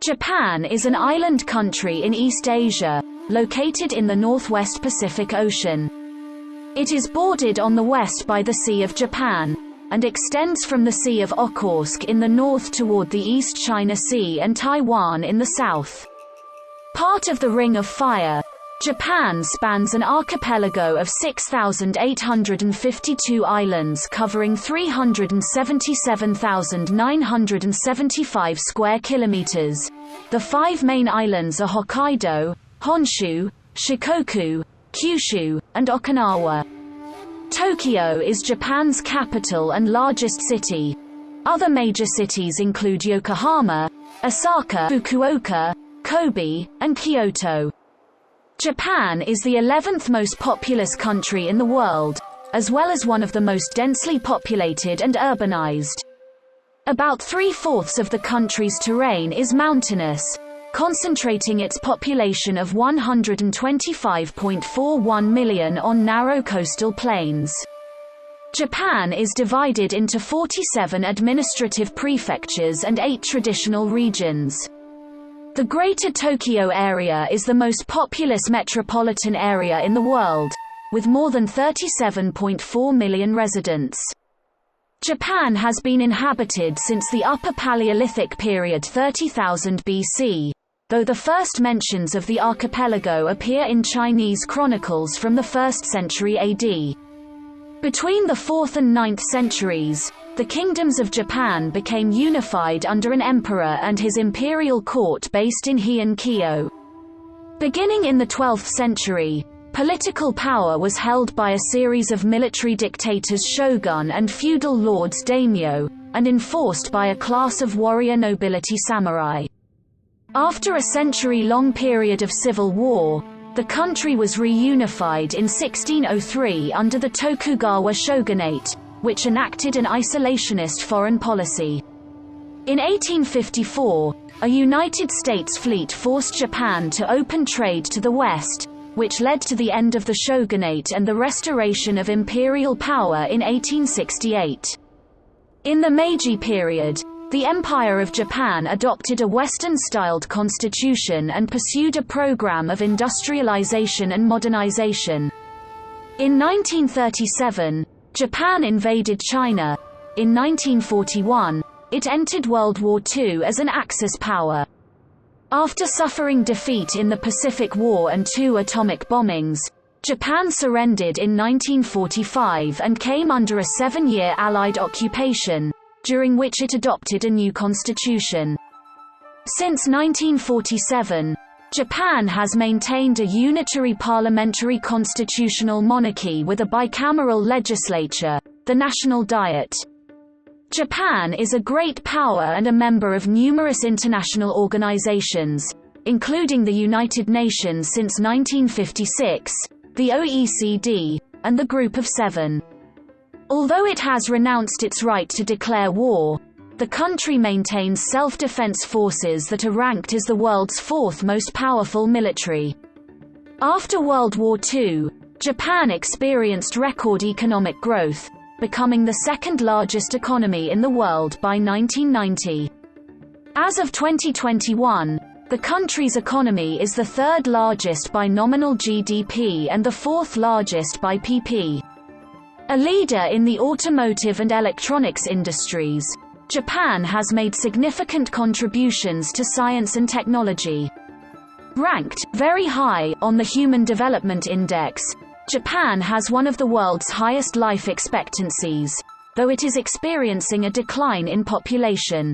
Japan is an island country in East Asia, located in the northwest Pacific Ocean. It is bordered on the west by the Sea of Japan, and extends from the Sea of Okhotsk in the north toward the East China Sea and Taiwan in the south. Part of the Ring of Fire, Japan spans an archipelago of 6,852 islands covering 377,975 square kilometers. The five main islands are Hokkaido, Honshu, Shikoku, Kyushu, and Okinawa. Tokyo is Japan's capital and largest city. Other major cities include Yokohama, Osaka, Fukuoka, Kobe, and Kyoto. Japan is the 11th most populous country in the world, as well as one of the most densely populated and urbanized. About 3/4 of the country's terrain is mountainous, concentrating its population of 125.41 million on narrow coastal plains. Japan is divided into 47 administrative prefectures and 8 traditional regions. The Greater Tokyo area is the most populous metropolitan area in the world, with more than 37.4 million residents. Japan has been inhabited since the Upper Paleolithic period 30,000 BC, though the first mentions of the archipelago appear in Chinese chronicles from the 1st century AD. Between the 4th and 9th centuries, the kingdoms of Japan became unified under an emperor and his imperial court based in Heian-kyo. Beginning in the 12th century, political power was held by a series of military dictators shogun and feudal lords daimyo, and enforced by a class of warrior nobility samurai. After a century-long period of civil war, the country was reunified in 1603 under the Tokugawa shogunate, which enacted an isolationist foreign policy. In 1854, a United States fleet forced Japan to open trade to the West, which led to the end of the shogunate and the restoration of imperial power in 1868. In the Meiji period, the Empire of Japan adopted a Western-styled constitution and pursued a program of industrialization and modernization. In 1937, Japan invaded China. In 1941, it entered World War II as an Axis power. After suffering defeat in the Pacific War and 2 atomic bombings, Japan surrendered in 1945 and came under a 7-year Allied occupation, during which it adopted a new constitution. Since 1947, Japan has maintained a unitary parliamentary constitutional monarchy with a bicameral legislature, the National Diet. Japan is a great power and a member of numerous international organizations, including the United Nations since 1956, the OECD, and the Group of Seven. Although it has renounced its right to declare war, the country maintains self-defense forces that are ranked as the world's 4th most powerful military. After World War II, Japan experienced record economic growth, becoming the 2nd largest economy in the world by 1990. As of 2021, the country's economy is the 3rd largest by nominal GDP and the 4th largest by PP. A leader in the automotive and electronics industries, Japan has made significant contributions to science and technology. Ranked very high on the Human Development Index, Japan has one of the world's highest life expectancies, though it is experiencing a decline in population.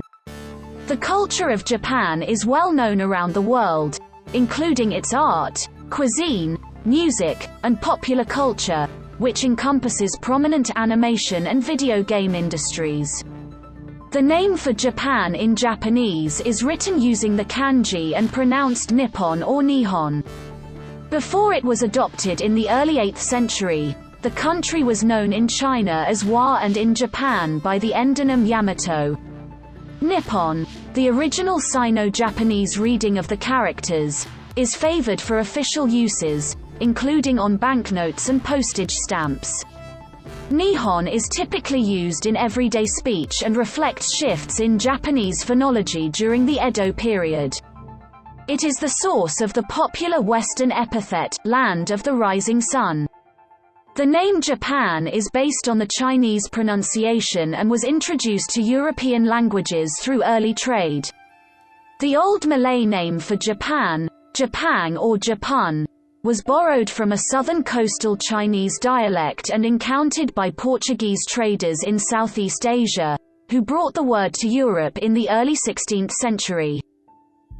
The culture of Japan is well known around the world, including its art, cuisine, music, and popular culture, which encompasses prominent animation and video game industries. The name for Japan in Japanese is written using the kanji and pronounced Nippon or Nihon. Before it was adopted in the early 8th century, the country was known in China as Wa and in Japan by the endonym Yamato. Nippon, the original Sino-Japanese reading of the characters, is favored for official uses, including on banknotes and postage stamps. Nihon is typically used in everyday speech and reflects shifts in Japanese phonology during the Edo period. It is the source of the popular Western epithet, Land of the Rising Sun. The name Japan is based on the Chinese pronunciation and was introduced to European languages through early trade. The Old Malay name for Japan, Japang or Japun, was borrowed from a southern coastal Chinese dialect and encountered by Portuguese traders in Southeast Asia, who brought the word to Europe in the early 16th century.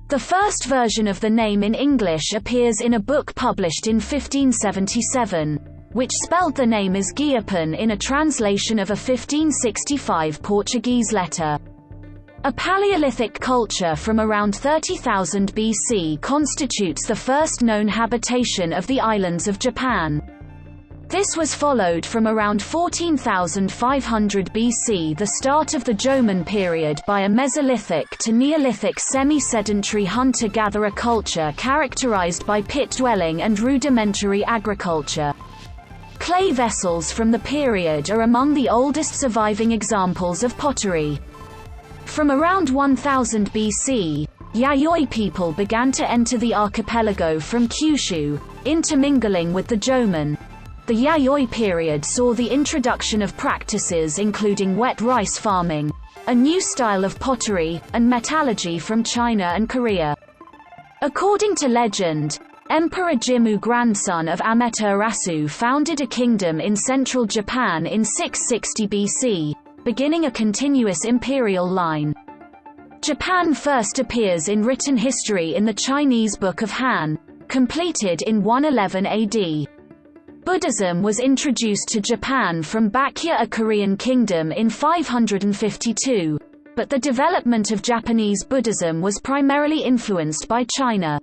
The first version of the name in English appears in a book published in 1577, which spelled the name as Guiapan in a translation of a 1565 Portuguese letter. A Paleolithic culture from around 30,000 BC constitutes the first known habitation of the islands of Japan. This was followed from around 14,500 BC, the start of the Jomon period, by a Mesolithic to Neolithic semi-sedentary hunter-gatherer culture characterized by pit dwelling and rudimentary agriculture. Clay vessels from the period are among the oldest surviving examples of pottery. From around 1000 BC, Yayoi people began to enter the archipelago from Kyushu, intermingling with the Jomon. The Yayoi period saw the introduction of practices including wet rice farming, a new style of pottery, and metallurgy from China and Korea. According to legend, Emperor Jimmu, grandson of Amaterasu, founded a kingdom in central Japan in 660 BC, beginning a continuous imperial line. Japan first appears in written history in the Chinese Book of Han, completed in 111 AD. Buddhism was introduced to Japan from Baekje, a Korean kingdom, in 552, but the development of Japanese Buddhism was primarily influenced by China.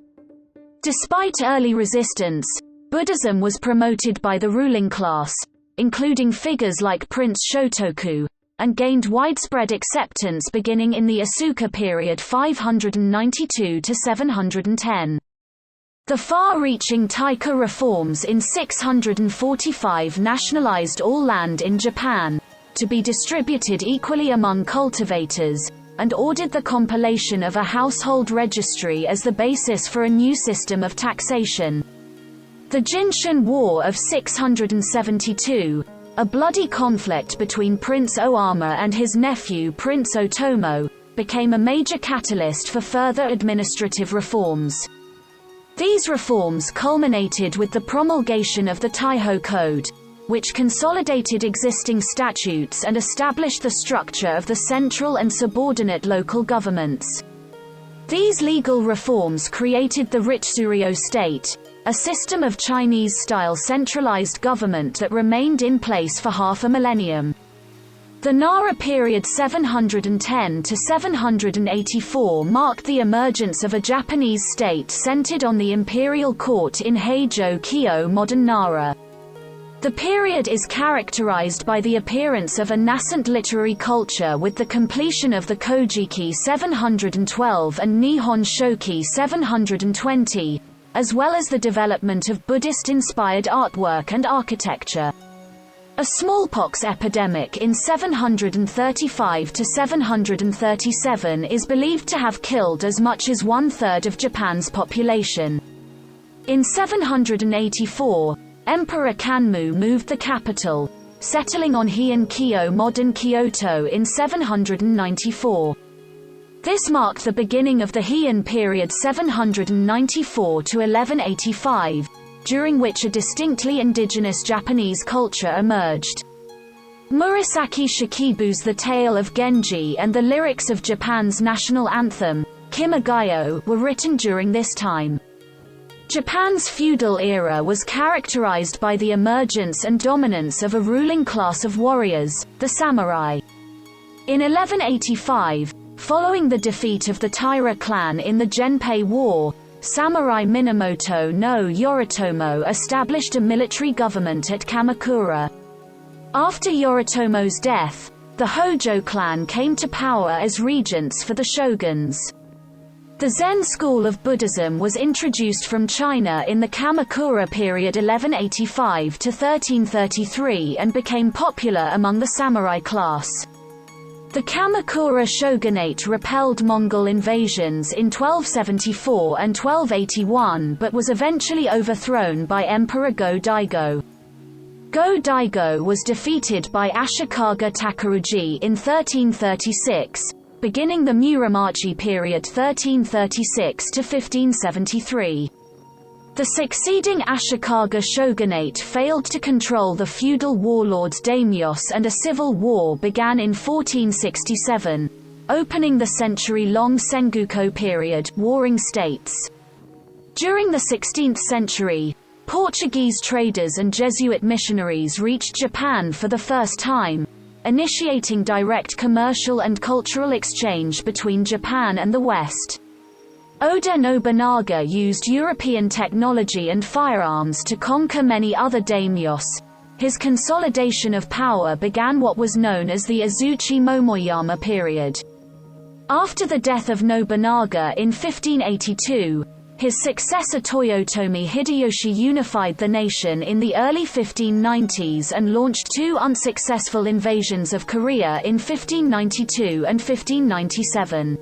Despite early resistance, Buddhism was promoted by the ruling class, including figures like Prince Shotoku, and gained widespread acceptance beginning in the Asuka period 592 to 710. The far-reaching Taika reforms in 645 nationalized all land in Japan, to be distributed equally among cultivators, and ordered the compilation of a household registry as the basis for a new system of taxation. The Jinshin War of 672, a bloody conflict between Prince Oama and his nephew Prince Otomo, became a major catalyst for further administrative reforms. These reforms culminated with the promulgation of the Taiho Code, which consolidated existing statutes and established the structure of the central and subordinate local governments. These legal reforms created the Ritsuryo state, a system of Chinese-style centralized government that remained in place for half a millennium. The Nara period 710 to 784 marked the emergence of a Japanese state centered on the imperial court in Heijo-kyo, modern Nara. The period is characterized by the appearance of a nascent literary culture with the completion of the Kojiki 712 and Nihon Shoki 720, as well as the development of Buddhist-inspired artwork and architecture. A smallpox epidemic in 735 to 737 is believed to have killed as much as one-third of Japan's population. In 784, Emperor Kanmu moved the capital, settling on Heian-kyo, modern Kyoto, in 794. This marked the beginning of the Heian period 794 to 1185, during which a distinctly indigenous Japanese culture emerged. Murasaki Shikibu's The Tale of Genji and the lyrics of Japan's national anthem, Kimagayo, were written during this time. Japan's feudal era was characterized by the emergence and dominance of a ruling class of warriors, the samurai. In 1185, following the defeat of the Taira clan in the Genpei War, Samurai Minamoto no Yoritomo established a military government at Kamakura. After Yoritomo's death, the Hojo clan came to power as regents for the shoguns. The Zen school of Buddhism was introduced from China in the Kamakura period 1185 to 1333 and became popular among the samurai class. The Kamakura shogunate repelled Mongol invasions in 1274 and 1281 but was eventually overthrown by Emperor Go-Daigo. Go-Daigo was defeated by Ashikaga Takuruji in 1336, beginning the Muromachi period 1336 to 1573. The succeeding Ashikaga shogunate failed to control the feudal warlords daimyos and a civil war began in 1467, opening the century-long Sengoku period, Warring States. During the 16th century, Portuguese traders and Jesuit missionaries reached Japan for the first time, initiating direct commercial and cultural exchange between Japan and the West. Oda Nobunaga used European technology and firearms to conquer many other daimyos. His consolidation of power began what was known as the Azuchi Momoyama period. After the death of Nobunaga in 1582, his successor Toyotomi Hideyoshi unified the nation in the early 1590s and launched two unsuccessful invasions of Korea in 1592 and 1597.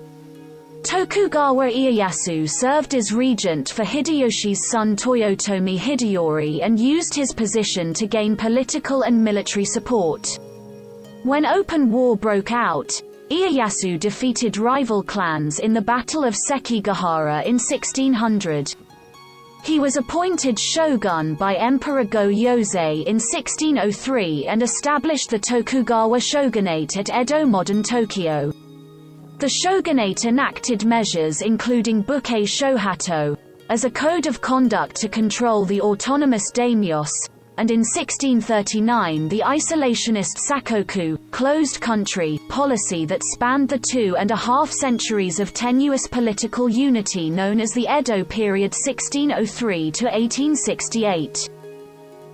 Tokugawa Ieyasu served as regent for Hideyoshi's son Toyotomi Hideyori and used his position to gain political and military support. When open war broke out, Ieyasu defeated rival clans in the Battle of Sekigahara in 1600. He was appointed shogun by Emperor Go-Yozei in 1603 and established the Tokugawa shogunate at Edo, modern Tokyo. The shogunate enacted measures including Bukkei Shohato, as a code of conduct to control the autonomous daimyos, and in 1639 the isolationist Sakoku, closed country, policy that spanned the 2.5 centuries of tenuous political unity known as the Edo period 1603 to 1868.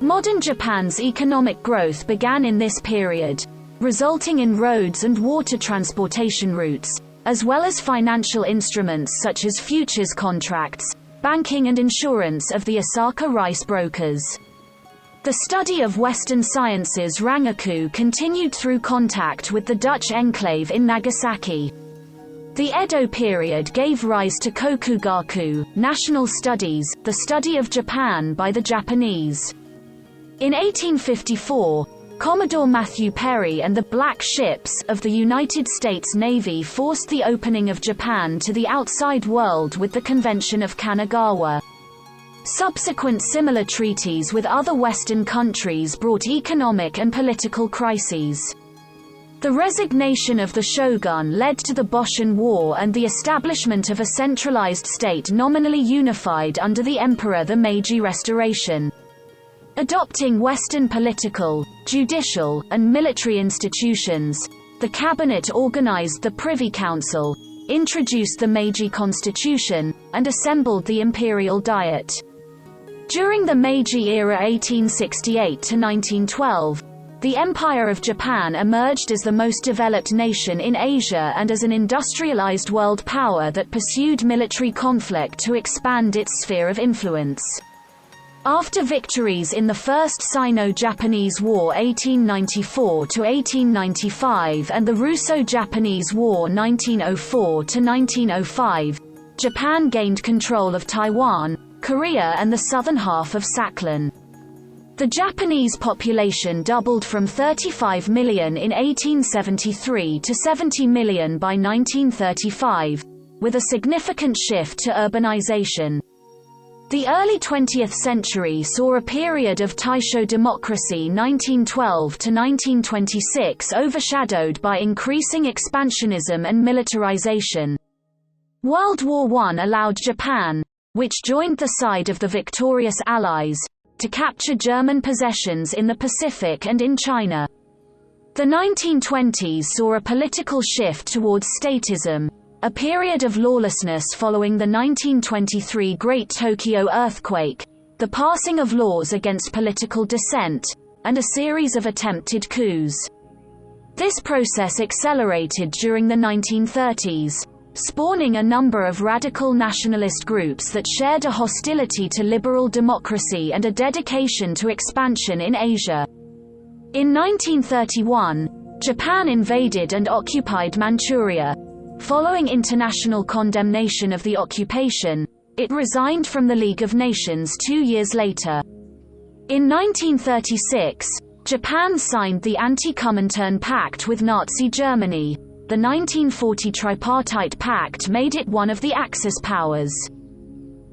Modern Japan's economic growth began in this period, resulting in roads and water transportation routes, as well as financial instruments such as futures contracts, banking and insurance of the Osaka rice brokers. The study of Western sciences Rangaku continued through contact with the Dutch enclave in Nagasaki. The Edo period gave rise to Kokugaku, national studies, the study of Japan by the Japanese. In 1854, Commodore Matthew Perry and the Black Ships of the United States Navy forced the opening of Japan to the outside world with the Convention of Kanagawa. Subsequent similar treaties with other Western countries brought economic and political crises. The resignation of the shogun led to the Boshin War and the establishment of a centralized state nominally unified under the emperor, the Meiji Restoration. Adopting Western political, judicial, and military institutions, the cabinet organized the Privy Council, introduced the Meiji Constitution, and assembled the Imperial Diet. During the Meiji era 1868 to 1912, the Empire of Japan emerged as the most developed nation in Asia and as an industrialized world power that pursued military conflict to expand its sphere of influence. After victories in the First Sino-Japanese War 1894 to 1895 and the Russo-Japanese War 1904 to 1905, Japan gained control of Taiwan, Korea and the southern half of Sakhalin. The Japanese population doubled from 35 million in 1873 to 70 million by 1935, with a significant shift to urbanization. The early 20th century saw a period of Taisho democracy 1912 to 1926 overshadowed by increasing expansionism and militarization. World War I allowed Japan, which joined the side of the victorious Allies, to capture German possessions in the Pacific and in China. The 1920s saw a political shift towards statism, a period of lawlessness following the 1923 Great Tokyo earthquake, the passing of laws against political dissent, and a series of attempted coups. This process accelerated during the 1930s. spawning a number of radical nationalist groups that shared a hostility to liberal democracy and a dedication to expansion in Asia. In 1931, Japan invaded and occupied Manchuria. Following international condemnation of the occupation, it resigned from the League of Nations 2 years later. In 1936, Japan signed the Anti-Comintern Pact with Nazi Germany. The 1940 Tripartite Pact made it one of the Axis powers.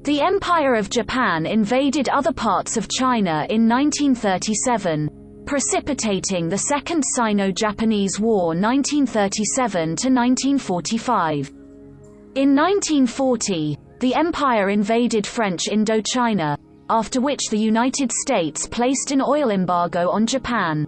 The Empire of Japan invaded other parts of China in 1937, precipitating the Second Sino-Japanese War 1937–1945. In 1940, the empire invaded French Indochina, after which the United States placed an oil embargo on Japan.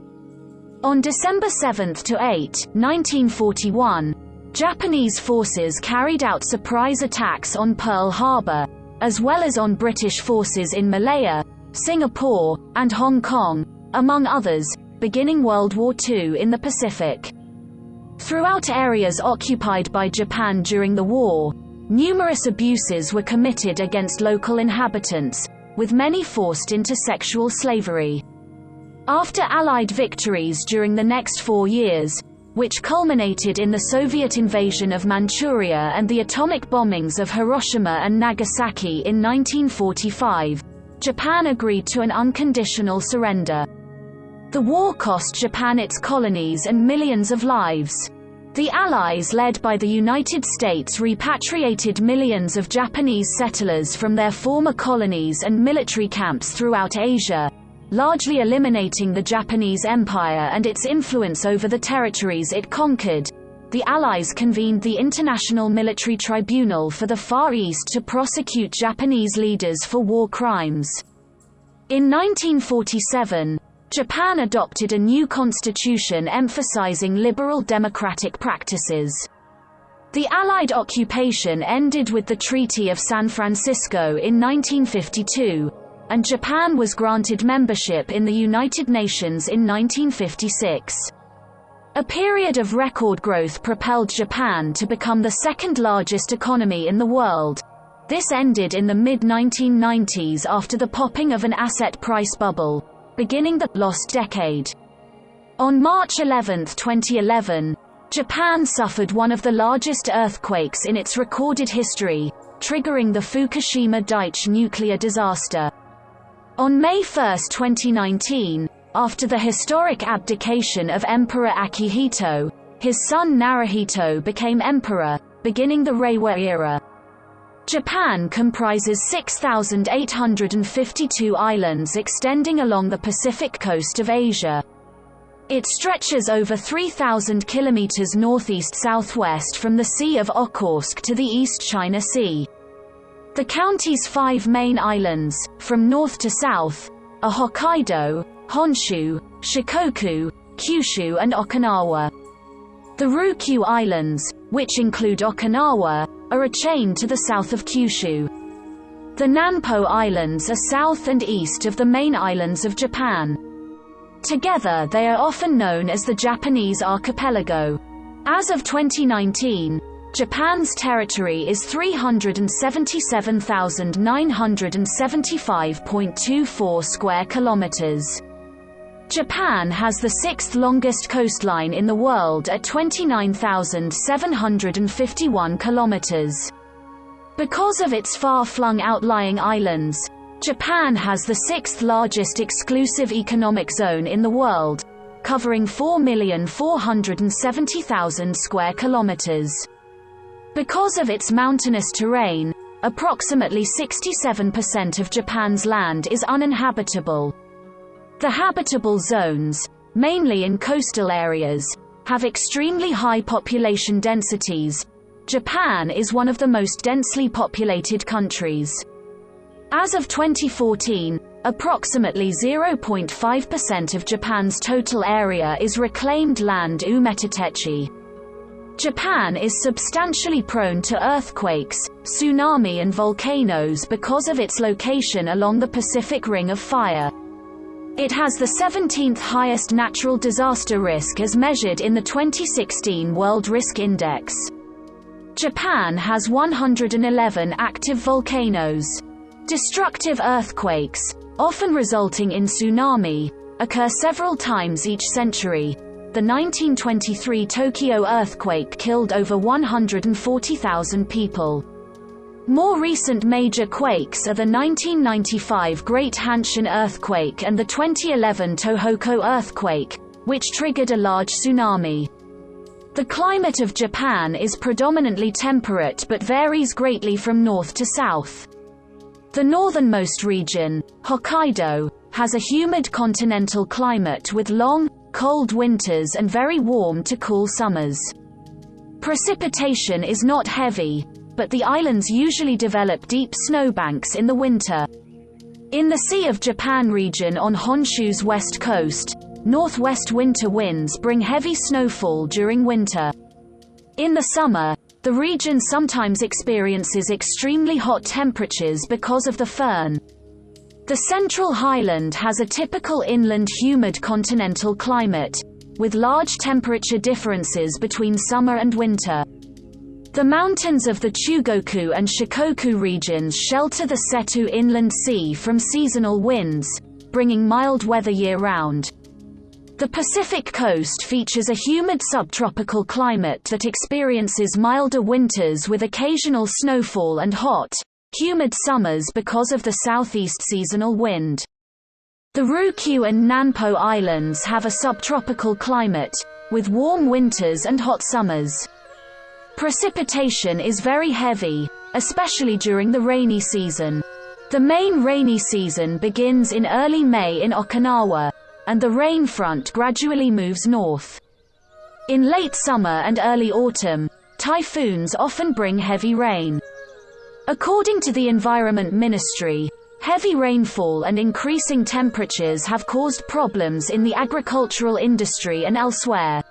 On December 7–8, 1941, Japanese forces carried out surprise attacks on Pearl Harbor, as well as on British forces in Malaya, Singapore, and Hong Kong, among others, beginning World War II in the Pacific. Throughout areas occupied by Japan during the war, numerous abuses were committed against local inhabitants, with many forced into sexual slavery. After Allied victories during the next 4 years, which culminated in the Soviet invasion of Manchuria and the atomic bombings of Hiroshima and Nagasaki in 1945, Japan agreed to an unconditional surrender. The war cost Japan its colonies and millions of lives. The Allies, led by the United States, repatriated millions of Japanese settlers from their former colonies and military camps throughout Asia, largely eliminating the Japanese Empire and its influence over the territories it conquered. The Allies convened the International Military Tribunal for the Far East to prosecute Japanese leaders for war crimes. In 1947, Japan adopted a new constitution emphasizing liberal democratic practices. The Allied occupation ended with the Treaty of San Francisco in 1952, and Japan was granted membership in the United Nations in 1956. A period of record growth propelled Japan to become the second-largest economy in the world. This ended in the mid-1990s after the popping of an asset price bubble, beginning the lost decade. On March 11, 2011, Japan suffered one of the largest earthquakes in its recorded history, triggering the Fukushima Daiichi nuclear disaster. On May 1, 2019, after the historic abdication of Emperor Akihito, his son Naruhito became emperor, beginning the Reiwa era. Japan comprises 6,852 islands extending along the Pacific coast of Asia. It stretches over 3,000 kilometers northeast-southwest from the Sea of Okhotsk to the East China Sea. The county's 5 main islands, from north to south, are Hokkaido, Honshu, Shikoku, Kyushu and Okinawa. The Ryukyu Islands, which include Okinawa, are a chain to the south of Kyushu. The Nanpo Islands are south and east of the main islands of Japan. Together they are often known as the Japanese archipelago. As of 2019, Japan's territory is 377,975.24 square kilometers. Japan has the 6th longest coastline in the world at 29,751 kilometers. Because of its far-flung outlying islands, Japan has the 6th largest exclusive economic zone in the world, covering 4,470,000 square kilometers. Because of its mountainous terrain, approximately 67% of Japan's land is uninhabitable. The habitable zones, mainly in coastal areas, have extremely high population densities. Japan is one of the most densely populated countries. As of 2014, approximately 0.5% of Japan's total area is reclaimed land umetitechi. Japan is substantially prone to earthquakes, tsunami and volcanoes because of its location along the Pacific Ring of Fire. It has the 17th highest natural disaster risk as measured in the 2016 World Risk Index. Japan has 111 active volcanoes. Destructive earthquakes, often resulting in tsunami, occur several times each century. The 1923 Tokyo earthquake killed over 140,000 people. More recent major quakes are the 1995 Great Hanshin earthquake and the 2011 Tohoku earthquake, which triggered a large tsunami. The climate of Japan is predominantly temperate but varies greatly from north to south. The northernmost region, Hokkaido, has a humid continental climate with long, cold winters and very warm to cool summers. Precipitation is not heavy, but the islands usually develop deep snowbanks in the winter. In the Sea of Japan region on Honshu's west coast, northwest winter winds bring heavy snowfall during winter. In the summer, the region sometimes experiences extremely hot temperatures because of the firn. The Central Highland has a typical inland humid continental climate, with large temperature differences between summer and winter. The mountains of the Chugoku and Shikoku regions shelter the Seto Inland Sea from seasonal winds, bringing mild weather year-round. The Pacific coast features a humid subtropical climate that experiences milder winters with occasional snowfall and hot, humid summers because of the southeast seasonal wind. The Ryukyu and Nanpo Islands have a subtropical climate, with warm winters and hot summers. Precipitation is very heavy, especially during the rainy season. The main rainy season begins in early May in Okinawa, and the rain front gradually moves north. In late summer and early autumn, typhoons often bring heavy rain. According to the Environment Ministry, heavy rainfall and increasing temperatures have caused problems in the agricultural industry and elsewhere.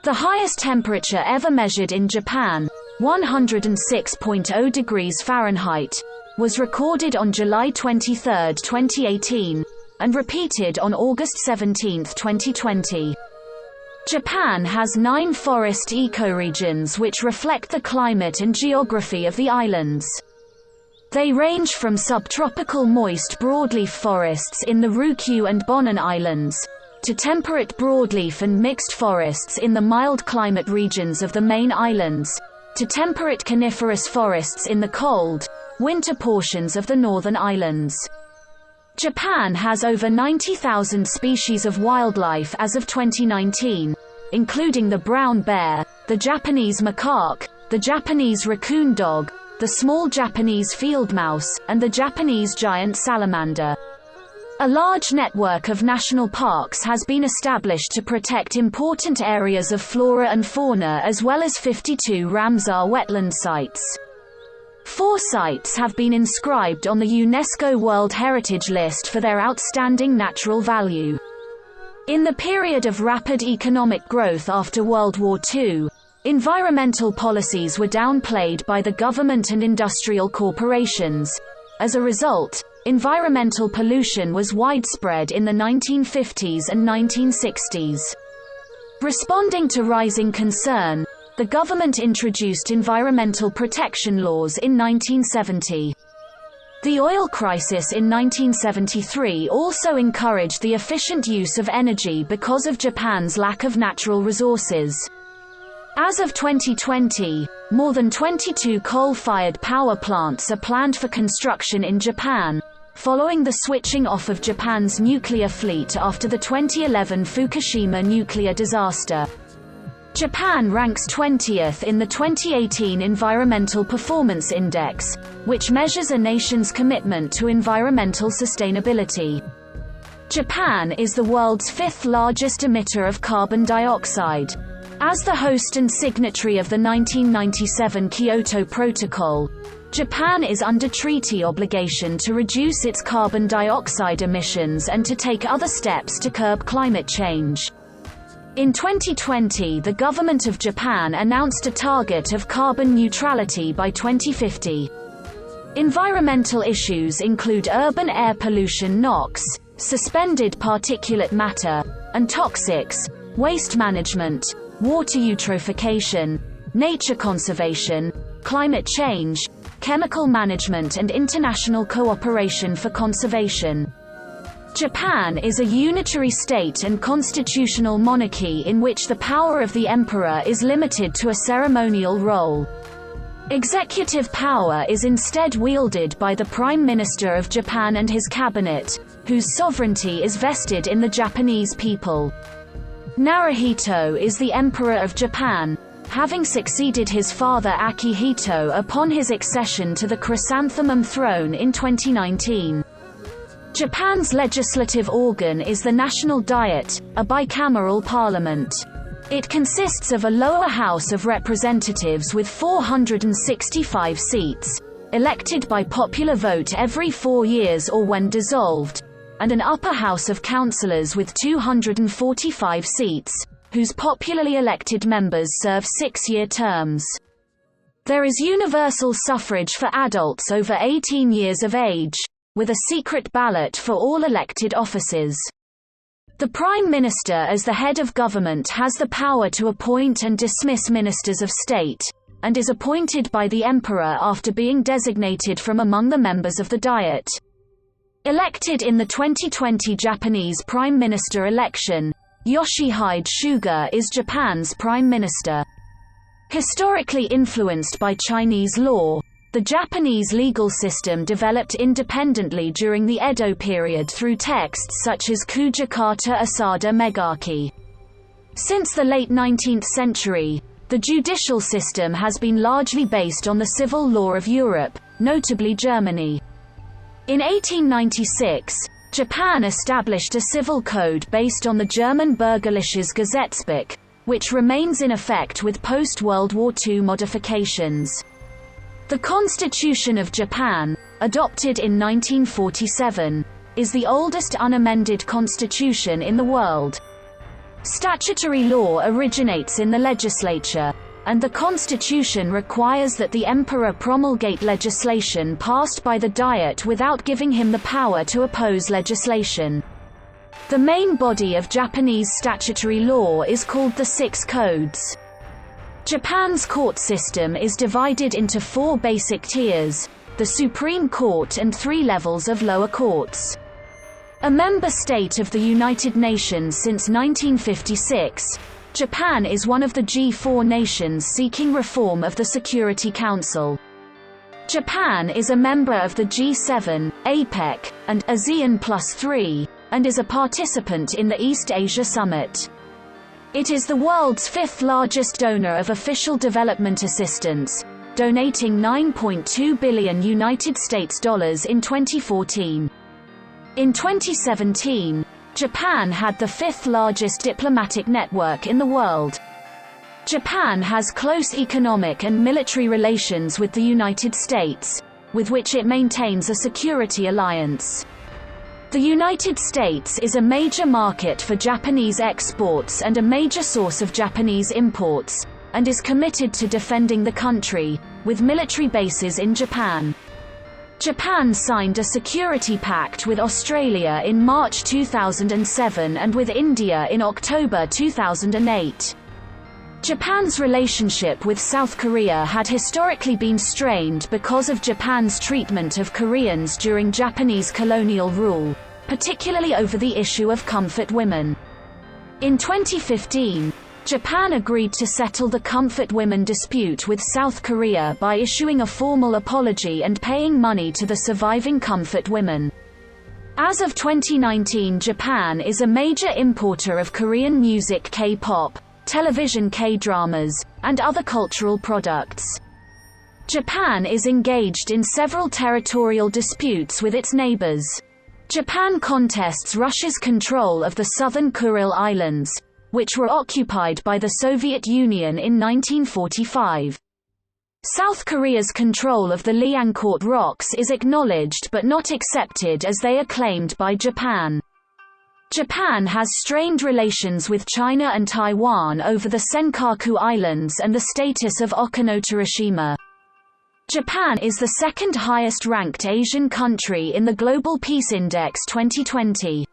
The highest temperature ever measured in Japan, 106.0 degrees Fahrenheit, was recorded on July 23, 2018, and repeated on August 17, 2020. Japan has 9 forest ecoregions which reflect the climate and geography of the islands. They range from subtropical moist broadleaf forests in the Ryukyu and Bonin Islands, to temperate broadleaf and mixed forests in the mild climate regions of the main islands, to temperate coniferous forests in the cold, winter portions of the northern islands. Japan has over 90,000 species of wildlife as of 2019, including the brown bear, the Japanese macaque, the Japanese raccoon dog, the small Japanese field mouse, and the Japanese giant salamander. A large network of national parks has been established to protect important areas of flora and fauna as well as 52 Ramsar wetland sites. 4 sites have been inscribed on the UNESCO World Heritage List for their outstanding natural value. In the period of rapid economic growth after World War II, environmental policies were downplayed by the government and industrial corporations. As a result, environmental pollution was widespread in the 1950s and 1960s. Responding to rising concern, the government introduced environmental protection laws in 1970. The oil crisis in 1973 also encouraged the efficient use of energy because of Japan's lack of natural resources. As of 2020, more than 22 coal-fired power plants are planned for construction in Japan, following the switching off of Japan's nuclear fleet after the 2011 Fukushima nuclear disaster. Japan ranks 20th in the 2018 Environmental Performance Index, which measures a nation's commitment to environmental sustainability. Japan is the world's 5th largest emitter of carbon dioxide. As the host and signatory of the 1997 Kyoto Protocol, Japan is under treaty obligation to reduce its carbon dioxide emissions and to take other steps to curb climate change. In 2020, the government of Japan announced a target of carbon neutrality by 2050. Environmental issues include urban air pollution NOx, suspended particulate matter, and toxics, waste management, water eutrophication, nature conservation, climate change, chemical management and international cooperation for conservation. Japan is a unitary state and constitutional monarchy in which the power of the emperor is limited to a ceremonial role. Executive power is instead wielded by the Prime Minister of Japan and his cabinet, whose sovereignty is vested in the Japanese people. Naruhito is the Emperor of Japan, having succeeded his father Akihito upon his accession to the chrysanthemum throne in 2019. Japan's legislative organ is the National Diet, a bicameral parliament. It consists of a lower House of Representatives with 465 seats, elected by popular vote every 4 years or when dissolved, and an upper House of Councillors with 245 seats, whose popularly elected members serve 6-year terms. There is universal suffrage for adults over 18 years of age, with a secret ballot for all elected offices. The Prime Minister as the head of government has the power to appoint and dismiss ministers of state, and is appointed by the Emperor after being designated from among the members of the Diet. Elected in the 2020 Japanese Prime Minister election, Yoshihide Suga is Japan's Prime Minister. Historically influenced by Chinese law, the Japanese legal system developed independently during the Edo period through texts such as Kujakata Asada Megaki. Since the late 19th century, the judicial system has been largely based on the civil law of Europe, notably Germany. In 1896, Japan established a civil code based on the German Bürgerliches Gesetzbuch, which remains in effect with post-World War II modifications. The Constitution of Japan, adopted in 1947, is the oldest unamended constitution in the world. Statutory law originates in the legislature, and the constitution requires that the emperor promulgate legislation passed by the Diet without giving him the power to oppose legislation. The main body of Japanese statutory law is called the Six Codes. Japan's court system is divided into 4 basic tiers, the Supreme Court and 3 levels of lower courts. A member state of the United Nations since 1956, Japan is one of the G4 nations seeking reform of the Security Council. Japan is a member of the G7, APEC, and ASEAN Plus 3, and is a participant in the East Asia Summit. It is the world's 5th largest donor of official development assistance, donating $9.2 billion United States dollars in 2014. In 2017, Japan had the 5th largest diplomatic network in the world. Japan has close economic and military relations with the United States, with which it maintains a security alliance. The United States is a major market for Japanese exports and a major source of Japanese imports, and is committed to defending the country, with military bases in Japan. Japan signed a security pact with Australia in March 2007 and with India in October 2008. Japan's relationship with South Korea had historically been strained because of Japan's treatment of Koreans during Japanese colonial rule, particularly over the issue of comfort women. In 2015, Japan agreed to settle the comfort women dispute with South Korea by issuing a formal apology and paying money to the surviving comfort women. As of 2019, Japan is a major importer of Korean music, K-pop, television, K-dramas, and other cultural products. Japan is engaged in several territorial disputes with its neighbors. Japan contests Russia's control of the southern Kuril Islands, which were occupied by the Soviet Union in 1945. South Korea's control of the Liangcourt Rocks is acknowledged but not accepted as they are claimed by Japan. Japan has strained relations with China and Taiwan over the Senkaku Islands and the status of Okinotorishima. Japan is the second highest ranked Asian country in the Global Peace Index 2020.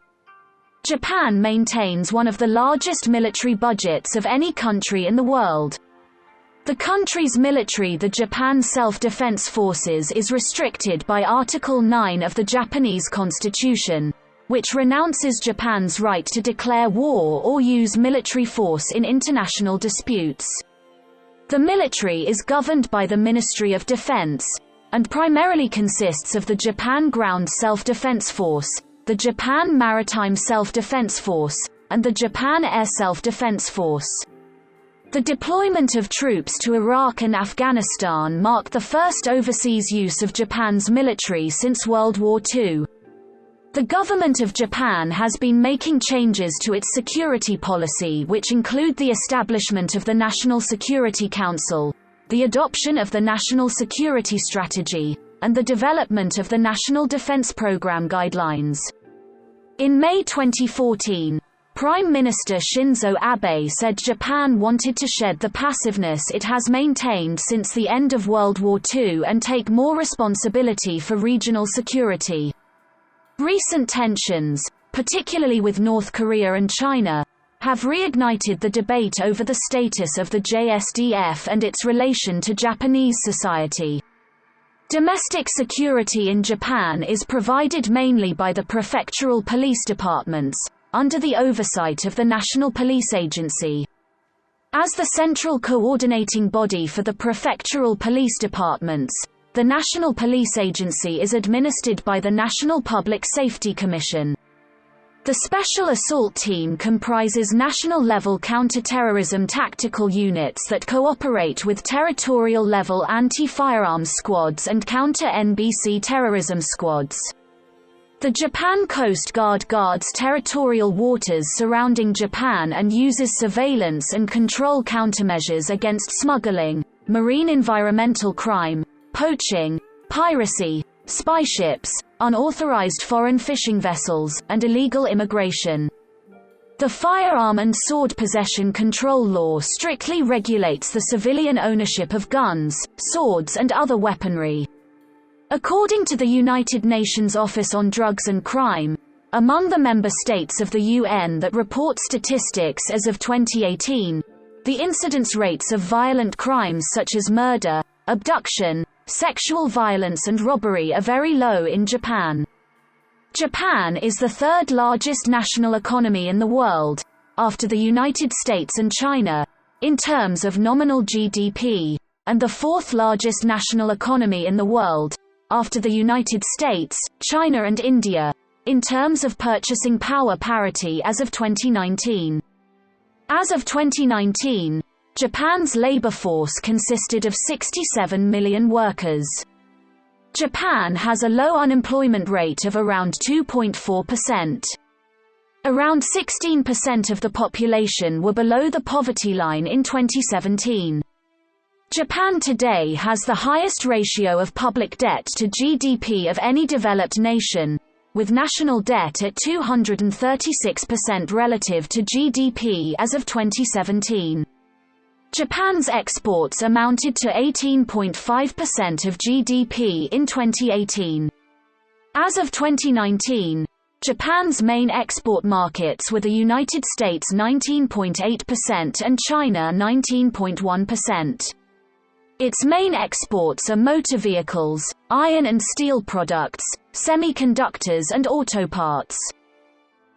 Japan maintains one of the largest military budgets of any country in the world. The country's military, the Japan Self-Defense Forces, is restricted by Article 9 of the Japanese Constitution, which renounces Japan's right to declare war or use military force in international disputes. The military is governed by the Ministry of Defense, and primarily consists of the Japan Ground Self-Defense Force, the Japan Maritime Self-Defense Force, and the Japan Air Self-Defense Force. The deployment of troops to Iraq and Afghanistan marked the first overseas use of Japan's military since World War II. The government of Japan has been making changes to its security policy, which include the establishment of the National Security Council, the adoption of the National Security Strategy, and the development of the National Defense Program guidelines. In May 2014, Prime Minister Shinzo Abe said Japan wanted to shed the passiveness it has maintained since the end of World War II and take more responsibility for regional security. Recent tensions, particularly with North Korea and China, have reignited the debate over the status of the JSDF and its relation to Japanese society. Domestic security in Japan is provided mainly by the prefectural police departments, under the oversight of the National Police Agency. As the central coordinating body for the prefectural police departments, the National Police Agency is administered by the National Public Safety Commission. The Special Assault Team comprises national-level counter-terrorism tactical units that cooperate with territorial-level anti-firearms squads and counter-NBC terrorism squads. The Japan Coast Guard guards territorial waters surrounding Japan and uses surveillance and control countermeasures against smuggling, marine environmental crime, poaching, piracy, spy ships, unauthorized foreign fishing vessels, and illegal immigration. The Firearm and Sword Possession Control Law strictly regulates the civilian ownership of guns, swords, and other weaponry. According to the United Nations Office on Drugs and Crime, among the member states of the UN that report statistics as of 2018, the incidence rates of violent crimes such as murder, abduction, sexual violence and robbery are very low in Japan. Japan is the third largest national economy in the world, after the United States and China, in terms of nominal GDP, and the fourth largest national economy in the world, after the United States, China and India, in terms of purchasing power parity as of 2019. As of 2019, Japan's labor force consisted of 67 million workers. Japan has a low unemployment rate of around 2.4%. Around 16% of the population were below the poverty line in 2017. Japan today has the highest ratio of public debt to GDP of any developed nation, with national debt at 236% relative to GDP as of 2017. Japan's exports amounted to 18.5% of GDP in 2018. As of 2019, Japan's main export markets were the United States 19.8% and China 19.1%. Its main exports are motor vehicles, iron and steel products, semiconductors and auto parts.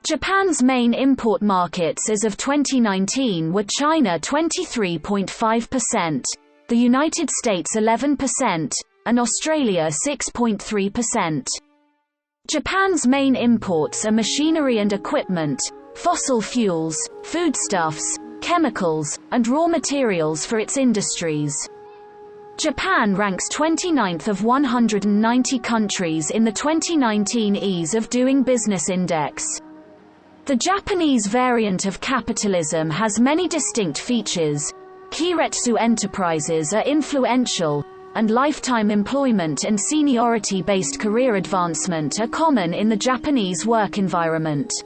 Japan's main import markets as of 2019 were China 23.5%, the United States 11%, and Australia 6.3%. Japan's main imports are machinery and equipment, fossil fuels, foodstuffs, chemicals, and raw materials for its industries. Japan ranks 29th of 190 countries in the 2019 Ease of Doing Business Index. The Japanese variant of capitalism has many distinct features. Keiretsu enterprises are influential, and lifetime employment and seniority-based career advancement are common in the Japanese work environment.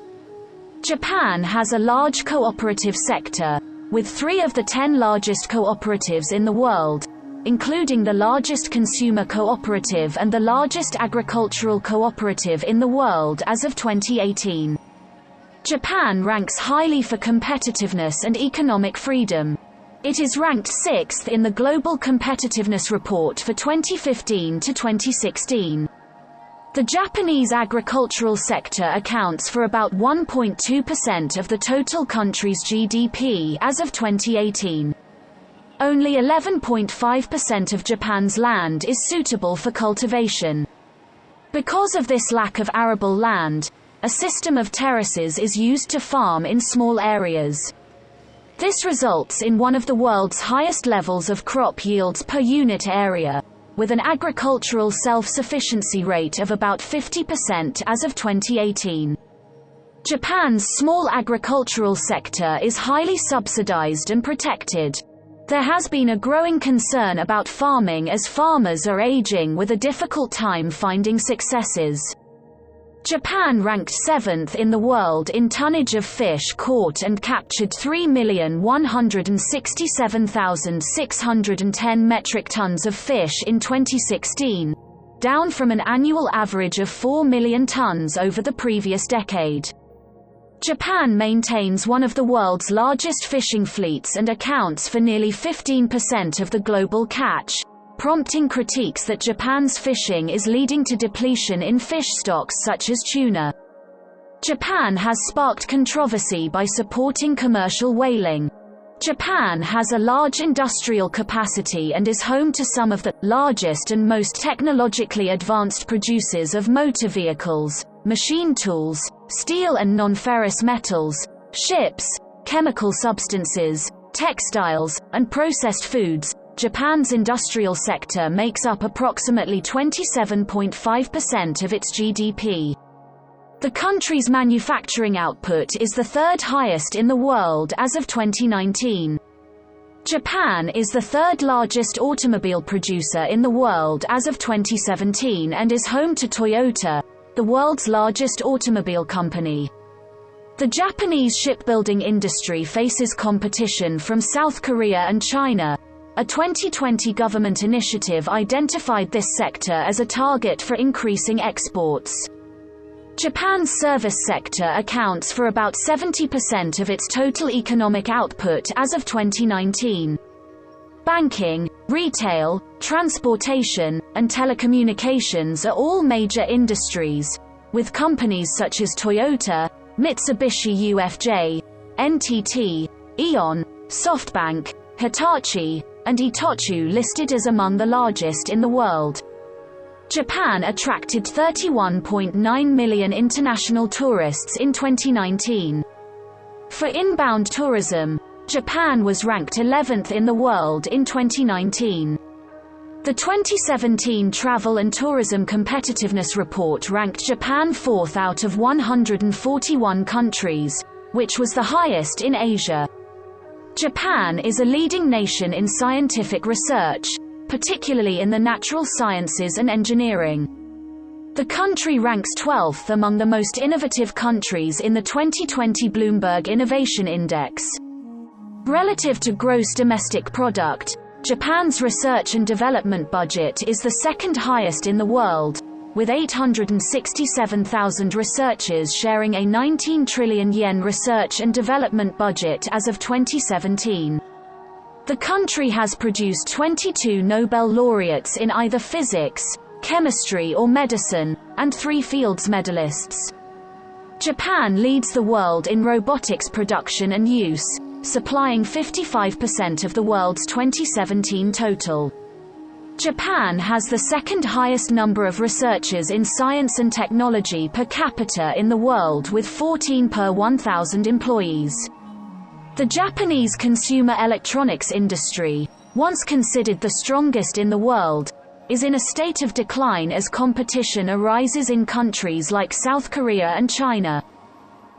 Japan has a large cooperative sector, with 3 of the 10 largest cooperatives in the world, including the largest consumer cooperative and the largest agricultural cooperative in the world as of 2018. Japan ranks highly for competitiveness and economic freedom. It is ranked 6th in the Global Competitiveness Report for 2015 to 2016. The Japanese agricultural sector accounts for about 1.2% of the total country's GDP as of 2018. Only 11.5% of Japan's land is suitable for cultivation. Because of this lack of arable land, a system of terraces is used to farm in small areas. This results in one of the world's highest levels of crop yields per unit area, with an agricultural self-sufficiency rate of about 50% as of 2018. Japan's small agricultural sector is highly subsidized and protected. There has been a growing concern about farming as farmers are aging with a difficult time finding successors. Japan ranked 7th in the world in tonnage of fish caught and captured 3,167,610 metric tons of fish in 2016, down from an annual average of 4 million tons over the previous decade. Japan maintains one of the world's largest fishing fleets and accounts for nearly 15% of the global catch, prompting critiques that Japan's fishing is leading to depletion in fish stocks such as tuna. Japan has sparked controversy by supporting commercial whaling. Japan has a large industrial capacity and is home to some of the largest and most technologically advanced producers of motor vehicles, machine tools, steel and non-ferrous metals, ships, chemical substances, textiles, and processed foods. Japan's industrial sector makes up approximately 27.5% of its GDP. The country's manufacturing output is the third highest in the world as of 2019. Japan is the third largest automobile producer in the world as of 2017 and is home to Toyota, the world's largest automobile company. The Japanese shipbuilding industry faces competition from South Korea and China. A 2020 government initiative identified this sector as a target for increasing exports. Japan's service sector accounts for about 70% of its total economic output as of 2019. Banking, retail, transportation, and telecommunications are all major industries, with companies such as Toyota, Mitsubishi UFJ, NTT, Aeon, SoftBank, Hitachi, and Itochu listed as among the largest in the world. Japan attracted 31.9 million international tourists in 2019. For inbound tourism, Japan was ranked 11th in the world in 2019. The 2017 Travel and Tourism Competitiveness Report ranked Japan 4th out of 141 countries, which was the highest in Asia. Japan is a leading nation in scientific research, particularly in the natural sciences and engineering. The country ranks 12th among the most innovative countries in the 2020 Bloomberg Innovation Index. Relative to gross domestic product, Japan's research and development budget is the second highest in the world, with 867,000 researchers sharing a 19 trillion yen research and development budget as of 2017. The country has produced 22 Nobel laureates in either physics, chemistry or medicine, and 3 Fields medalists. Japan leads the world in robotics production and use, supplying 55% of the world's 2017 total. Japan has the second highest number of researchers in science and technology per capita in the world with 14 per 1,000 employees. The Japanese consumer electronics industry, once considered the strongest in the world, is in a state of decline as competition arises in countries like South Korea and China.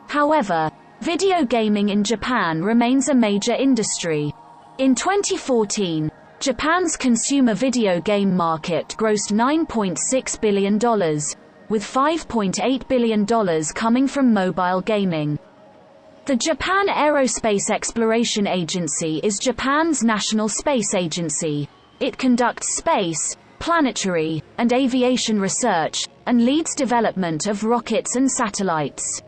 However, video gaming in Japan remains a major industry. In 2014, Japan's consumer video game market grossed $9.6 billion, with $5.8 billion coming from mobile gaming. The Japan Aerospace Exploration Agency is Japan's national space agency. It conducts space, planetary, and aviation research, and leads development of rockets and satellites.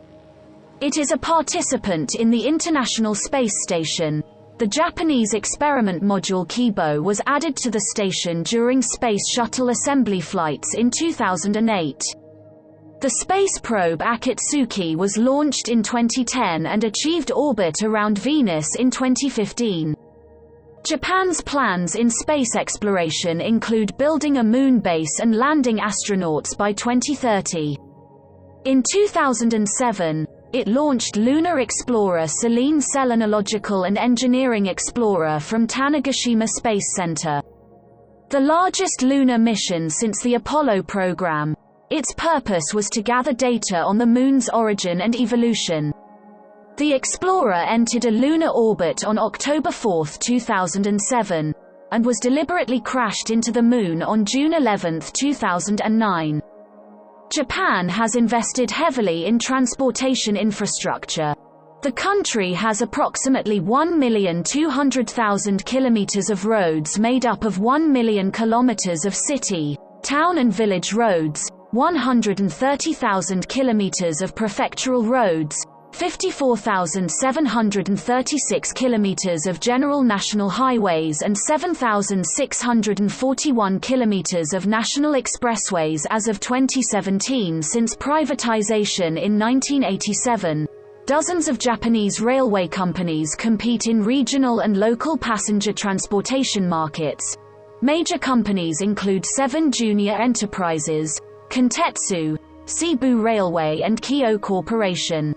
It is a participant in the International Space Station. The Japanese experiment module Kibo was added to the station during Space Shuttle assembly flights in 2008. The space probe Akatsuki was launched in 2010 and achieved orbit around Venus in 2015. Japan's plans in space exploration include building a moon base and landing astronauts by 2030. In 2007, it launched Lunar Explorer Selene Selenological and Engineering Explorer from Tanegashima Space Center. The largest lunar mission since the Apollo program. Its purpose was to gather data on the Moon's origin and evolution. The Explorer entered a lunar orbit on October 4, 2007, and was deliberately crashed into the Moon on June 11, 2009. Japan has invested heavily in transportation infrastructure. The country has approximately 1,200,000 kilometers of roads made up of 1 million kilometers of city, town and village roads, 130,000 kilometers of prefectural roads, 54,736 kilometers of general national highways and 7,641 kilometers of national expressways as of 2017. Since privatization in 1987, dozens of Japanese railway companies compete in regional and local passenger transportation markets. Major companies include 7 Junior Enterprises, Kintetsu, Cebu Railway and Keiō Corporation.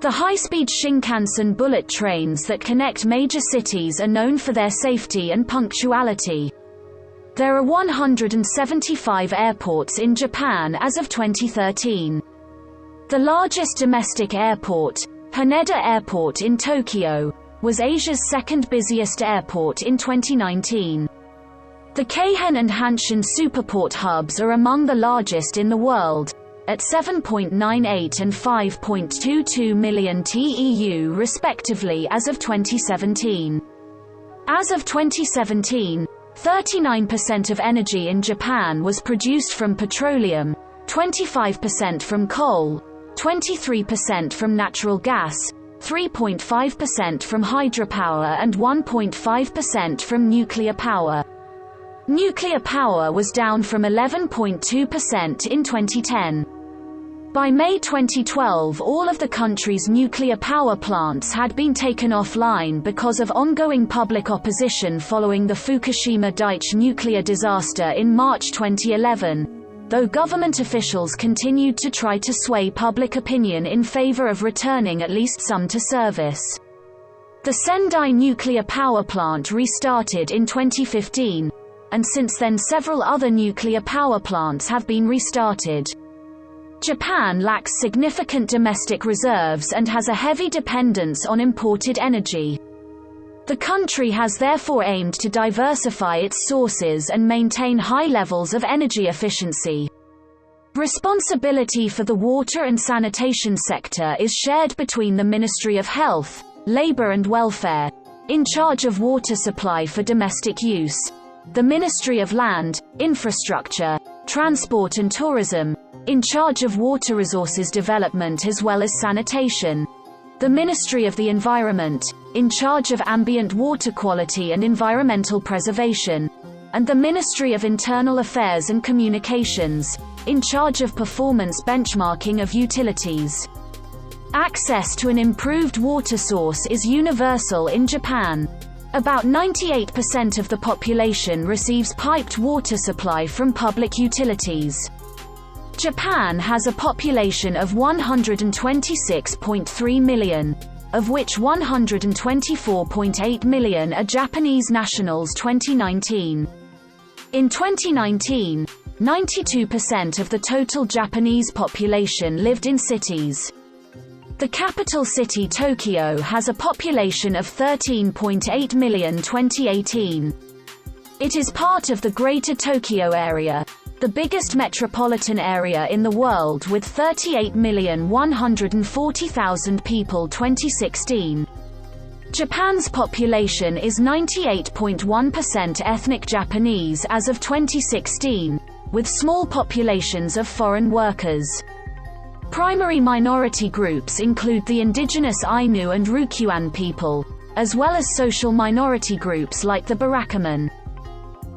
The high-speed Shinkansen bullet trains that connect major cities are known for their safety and punctuality. There are 175 airports in Japan as of 2013. The largest domestic airport, Haneda Airport in Tokyo, was Asia's second busiest airport in 2019. The Keihan and Hanshin superport hubs are among the largest in the world, at 7.98 and 5.22 million TEU respectively as of 2017. As of 2017, 39% of energy in Japan was produced from petroleum, 25% from coal, 23% from natural gas, 3.5% from hydropower and 1.5% from nuclear power. Nuclear power was down from 11.2% in 2010. By May 2012, all of the country's nuclear power plants had been taken offline because of ongoing public opposition following the Fukushima Daiichi nuclear disaster in March 2011, though government officials continued to try to sway public opinion in favor of returning at least some to service. The Sendai nuclear power plant restarted in 2015, and since then several other nuclear power plants have been restarted. Japan lacks significant domestic reserves and has a heavy dependence on imported energy. The country has therefore aimed to diversify its sources and maintain high levels of energy efficiency. Responsibility for the water and sanitation sector is shared between the Ministry of Health, Labor and Welfare, in charge of water supply for domestic use, the Ministry of Land, Infrastructure, Transport and Tourism, in charge of water resources development as well as sanitation, the Ministry of the Environment, in charge of ambient water quality and environmental preservation, and the Ministry of Internal Affairs and Communications, in charge of performance benchmarking of utilities. Access to an improved water source is universal in Japan. About 98% of the population receives piped water supply from public utilities. Japan has a population of 126.3 million, of which 124.8 million are Japanese nationals. 2019. In 2019, 92% of the total Japanese population lived in cities. The capital city Tokyo has a population of 13.8 million 2018. It is part of the Greater Tokyo Area, the biggest metropolitan area in the world with 38,140,000 people 2016. Japan's population is 98.1% ethnic Japanese as of 2016, with small populations of foreign workers. Primary minority groups include the indigenous Ainu and Ryukyuan people, as well as social minority groups like the Baracaman.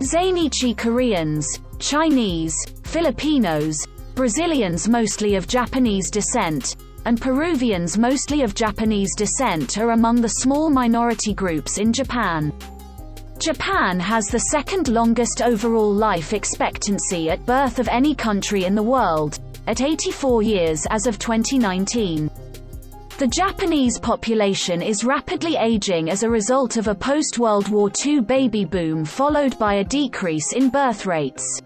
Zainichi Koreans, Chinese, Filipinos, Brazilians mostly of Japanese descent, and Peruvians mostly of Japanese descent are among the small minority groups in Japan. Japan has the second longest overall life expectancy at birth of any country in the world, at 84 years as of 2019. The Japanese population is rapidly aging as a result of a post-World War II baby boom followed by a decrease in birth rates.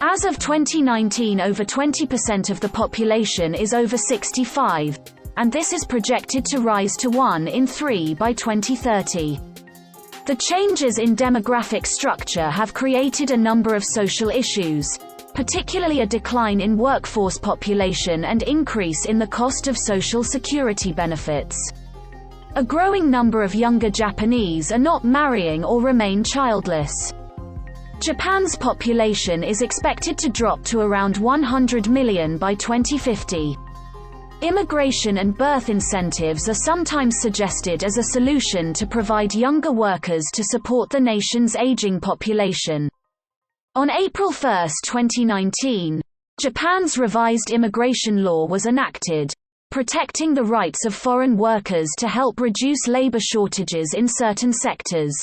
As of 2019, over 20% of the population is over 65, and this is projected to rise to 1 in 3 by 2030. The changes in demographic structure have created a number of social issues, particularly a decline in workforce population and increase in the cost of social security benefits. A growing number of younger Japanese are not marrying or remain childless. Japan's population is expected to drop to around 100 million by 2050. Immigration and birth incentives are sometimes suggested as a solution to provide younger workers to support the nation's aging population. On April 1, 2019, Japan's revised immigration law was enacted, protecting the rights of foreign workers to help reduce labor shortages in certain sectors.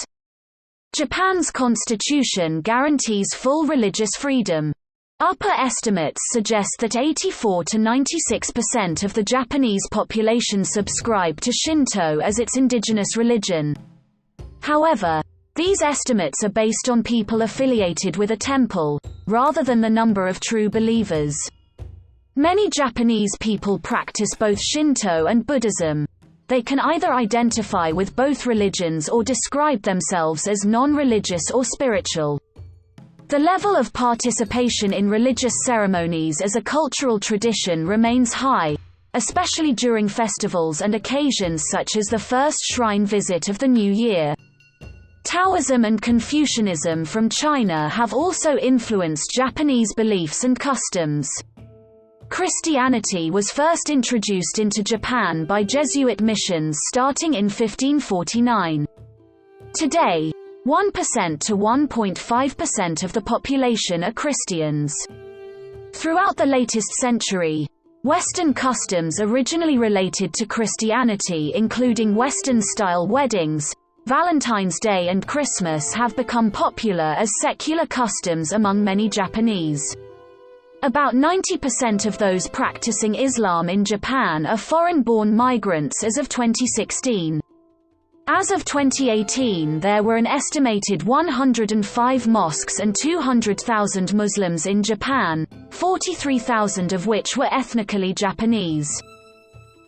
Japan's constitution guarantees full religious freedom. Upper estimates suggest that 84 to 96% of the Japanese population subscribe to Shinto as its indigenous religion. However, these estimates are based on people affiliated with a temple, rather than the number of true believers. Many Japanese people practice both Shinto and Buddhism. They can either identify with both religions or describe themselves as non-religious or spiritual. The level of participation in religious ceremonies as a cultural tradition remains high, especially during festivals and occasions such as the first shrine visit of the new year. Taoism and Confucianism from China have also influenced Japanese beliefs and customs. Christianity was first introduced into Japan by Jesuit missions starting in 1549. Today, 1% to 1.5% of the population are Christians. Throughout the latest century, Western customs originally related to Christianity, including Western-style weddings, Valentine's Day and Christmas, have become popular as secular customs among many Japanese. About 90% of those practicing Islam in Japan are foreign-born migrants as of 2016. As of 2018, there were an estimated 105 mosques and 200,000 Muslims in Japan, 43,000 of which were ethnically Japanese.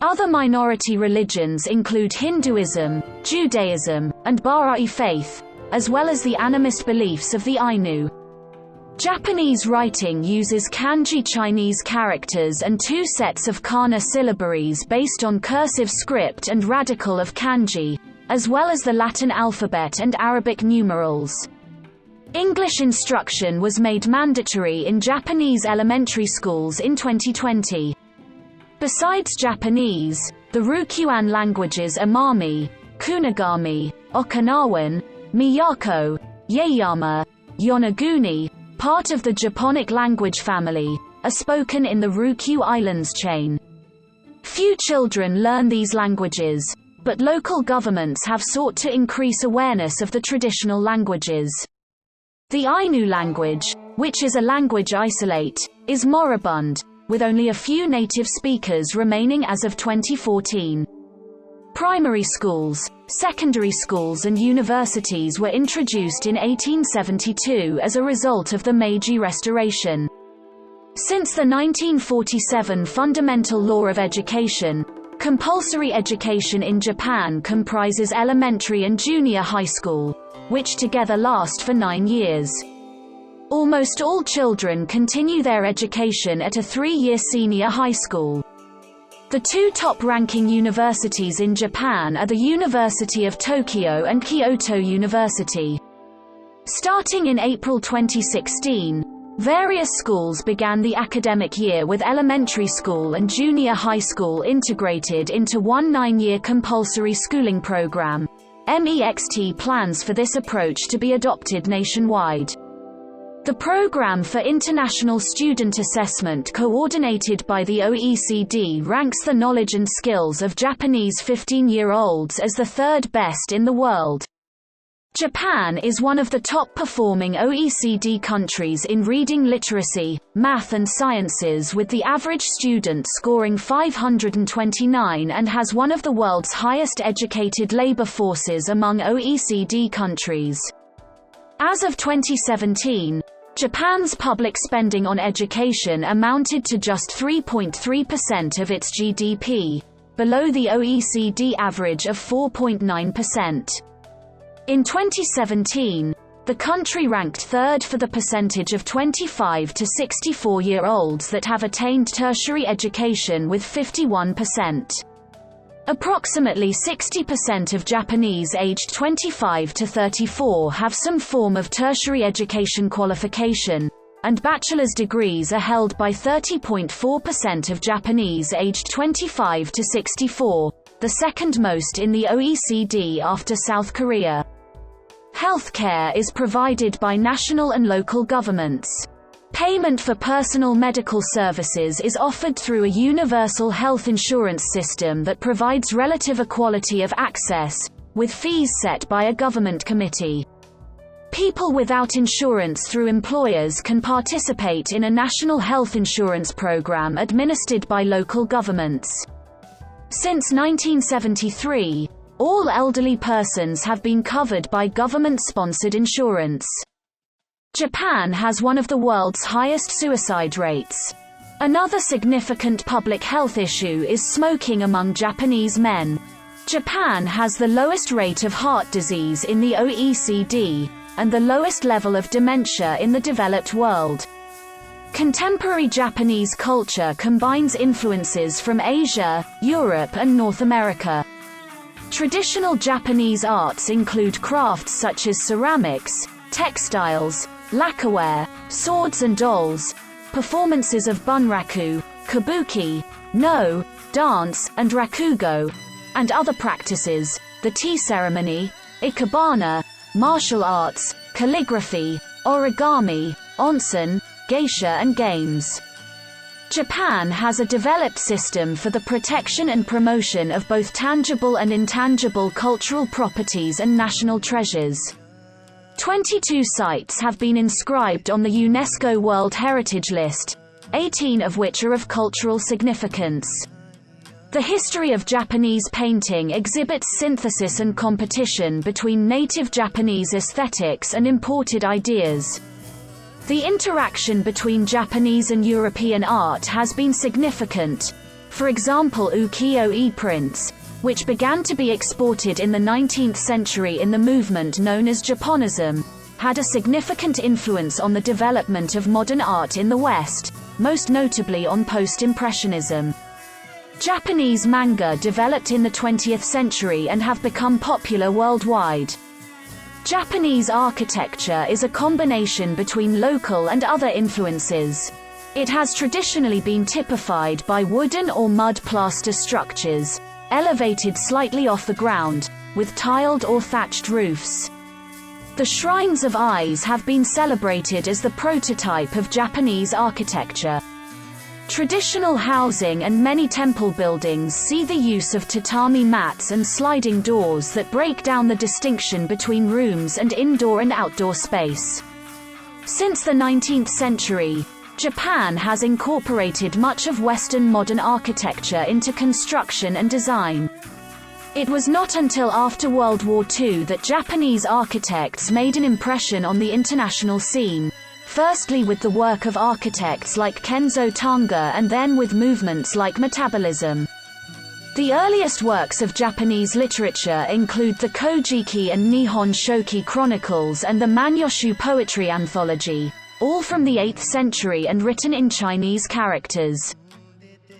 Other minority religions include Hinduism, Judaism, and Baha'i faith, as well as the animist beliefs of the Ainu. Japanese writing uses kanji Chinese characters and two sets of kana syllabaries based on cursive script and radical of kanji, as well as the Latin alphabet and Arabic numerals. English instruction was made mandatory in Japanese elementary schools in 2020. Besides Japanese, the Ryukyuan languages Amami, Kunigami, Okinawan, Miyako, Yaeyama, Yonaguni, part of the Japonic language family, are spoken in the Ryukyu Islands chain. Few children learn these languages, but local governments have sought to increase awareness of the traditional languages. The Ainu language, which is a language isolate, is moribund, with only a few native speakers remaining as of 2014. Primary schools, secondary schools and universities were introduced in 1872 as a result of the Meiji Restoration. Since the 1947 Fundamental Law of Education, compulsory education in Japan comprises elementary and junior high school, which together last for 9 years. Almost all children continue their education at a 3-year senior high school. The two top-ranking universities in Japan are the University of Tokyo and Kyoto University. Starting in April 2016, Various schools began the academic year with elementary school and junior high school integrated into one 9-year compulsory schooling program. MEXT plans for this approach to be adopted nationwide. The Program for International Student Assessment, coordinated by the OECD, ranks the knowledge and skills of Japanese 15-year-olds as the third best in the world. Japan is one of the top-performing OECD countries in reading literacy, math and sciences, with the average student scoring 529, and has one of the world's highest educated labor forces among OECD countries. As of 2017, Japan's public spending on education amounted to just 3.3% of its GDP, below the OECD average of 4.9%. In 2017, the country ranked third for the percentage of 25 to 64-year-olds that have attained tertiary education, with 51%. Approximately 60% of Japanese aged 25 to 34 have some form of tertiary education qualification, and bachelor's degrees are held by 30.4% of Japanese aged 25 to 64, the second most in the OECD after South Korea. Healthcare is provided by national and local governments. Payment for personal medical services is offered through a universal health insurance system that provides relative equality of access, with fees set by a government committee. People without insurance through employers can participate in a national health insurance program administered by local governments. Since 1973, all elderly persons have been covered by government-sponsored insurance. Japan has one of the world's highest suicide rates. Another significant public health issue is smoking among Japanese men. Japan has the lowest rate of heart disease in the OECD, and the lowest level of dementia in the developed world. Contemporary Japanese culture combines influences from Asia, Europe and North America. Traditional Japanese arts include crafts such as ceramics, textiles, lacquerware, swords and dolls, performances of bunraku, kabuki, no, dance, and rakugo, and other practices, the tea ceremony, ikebana, martial arts, calligraphy, origami, onsen, geisha and games. Japan has a developed system for the protection and promotion of both tangible and intangible cultural properties and national treasures. 22 sites have been inscribed on the UNESCO World Heritage List, 18 of which are of cultural significance. The history of Japanese painting exhibits synthesis and competition between native Japanese aesthetics and imported ideas. The interaction between Japanese and European art has been significant. For example, ukiyo-e prints, which began to be exported in the 19th century in the movement known as Japonism, had a significant influence on the development of modern art in the West, most notably on post-impressionism. Japanese manga developed in the 20th century and have become popular worldwide. Japanese architecture is a combination between local and other influences. It has traditionally been typified by wooden or mud plaster structures, elevated slightly off the ground, with tiled or thatched roofs. The shrines of eyes have been celebrated as the prototype of Japanese architecture. Traditional housing and many temple buildings see the use of tatami mats and sliding doors that break down the distinction between rooms and indoor and outdoor space. Since the 19th century, Japan has incorporated much of Western modern architecture into construction and design. It was not until after World War II that Japanese architects made an impression on the international scene. Firstly with the work of architects like Kenzo Tanga and then with movements like metabolism. The earliest works of Japanese literature include the Kojiki and Nihon Shoki Chronicles and the Manyoshu Poetry Anthology, all from the 8th century and written in Chinese characters.